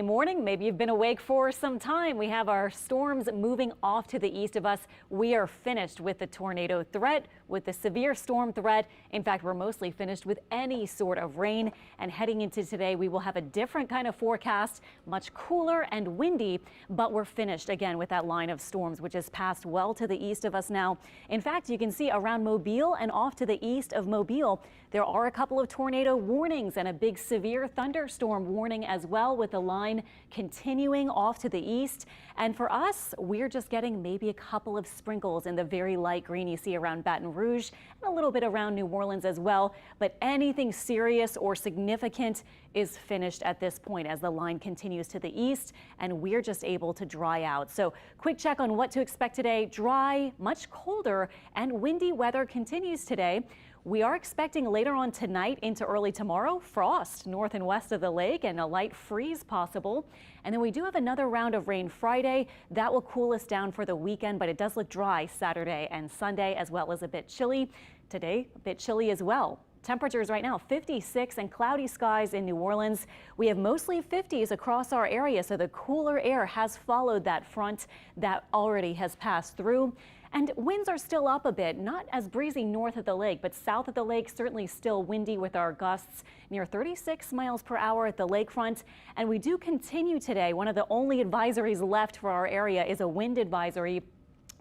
Morning. Maybe you've been awake for some time. We have our storms moving off to the east of us. We are finished with the tornado threat, with the severe storm threat. In fact, we're mostly finished with any sort of rain. And heading into today, we will have a different kind of forecast, much cooler and windy, but we're finished again with that line of storms, which has passed well to the east of us now. In fact, you can see around Mobile and off to the east of Mobile, there are a couple of tornado warnings and a big severe thunderstorm warning as well, with the line continuing off to the east. And for us, we're just getting maybe a couple of sprinkles in the very light green you see around Baton Rouge and a little bit around New Orleans as well. But anything serious or significant is finished at this point as the line continues to the east and we're just able to dry out. So quick check on what to expect today. Dry, much colder and windy weather continues today. We are expecting later on tonight into early tomorrow, frost north and west of the lake and a light freeze possible. And then we do have another round of rain Friday. That will cool us down for the weekend, but it does look dry Saturday and Sunday, as well as a bit chilly. Today, a bit chilly as well. Temperatures right now 56 and cloudy skies in New Orleans. We have mostly 50s across our area, so the cooler air has followed that front that already has passed through. And winds are still up a bit, not as breezy north of the lake, but south of the lake certainly still windy with our gusts near 36 miles per hour at the lakefront. And we do continue today. One of the only advisories left for our area is a wind advisory.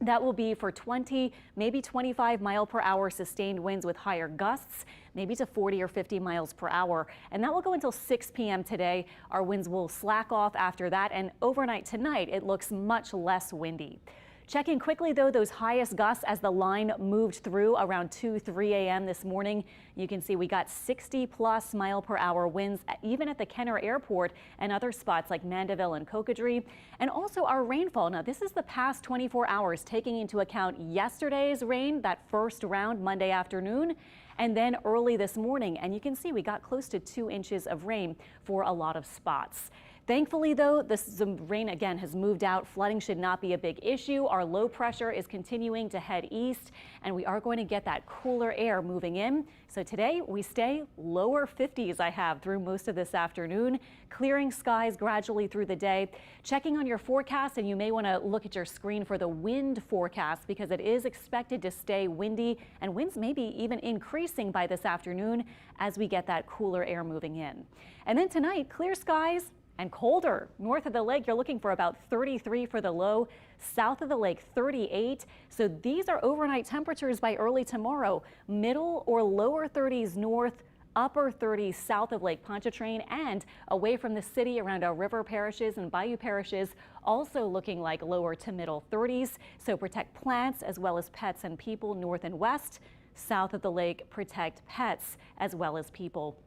That will be for 20, maybe 25 mile per hour sustained winds with higher gusts, maybe to 40 or 50 miles per hour. And that will go until 6 p.m. today. Our winds will slack off after that. And overnight tonight, it looks much less windy. Checking quickly, though, those highest gusts as the line moved through around 3 a.m. this morning. You can see we got 60+ mile per hour winds, even at the Kenner Airport and other spots like Mandeville and Cocodrie. And also our rainfall. Now, this is the past 24 hours, taking into account yesterday's rain, that first round Monday afternoon, and then early this morning. And you can see we got close to 2 inches of rain for a lot of spots. Thankfully, though, the rain again has moved out. Flooding should not be a big issue. Our low pressure is continuing to head east, and we are going to get that cooler air moving in. So today we stay lower 50s I have through most of this afternoon, clearing skies gradually through the day. Checking on your forecast, and you may want to look at your screen for the wind forecast because it is expected to stay windy and winds may be even increasing by this afternoon as we get that cooler air moving in. And then tonight, clear skies and colder. North of the lake, you're looking for about 33 for the low. South of the lake, 38. So these are overnight temperatures by early tomorrow. Middle or lower 30s north, upper 30s south of Lake Pontchartrain and away from the city around our river parishes and bayou parishes, also looking like lower to middle 30s. So protect plants as well as pets and people north and west. South of the lake, protect pets as well as people.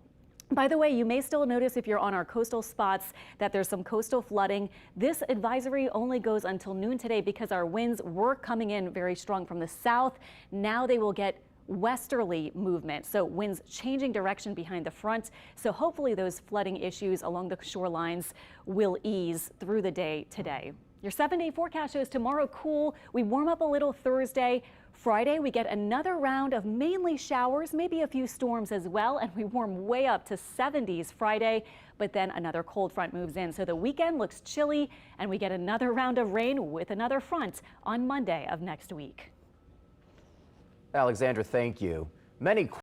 By the way, you may still notice if you're on our coastal spots that there's some coastal flooding. This advisory only goes until noon today because our winds were coming in very strong from the south. Now they will get westerly movement, so winds changing direction behind the front. So hopefully those flooding issues along the shorelines will ease through the day today. Your 7-day forecast shows tomorrow cool. We warm up a little Thursday. Friday, we get another round of mainly showers, maybe a few storms as well, and we warm way up to 70s Friday, but then another cold front moves in. So the weekend looks chilly, and we get another round of rain with another front on Monday of next week. Alexandra, thank you. Many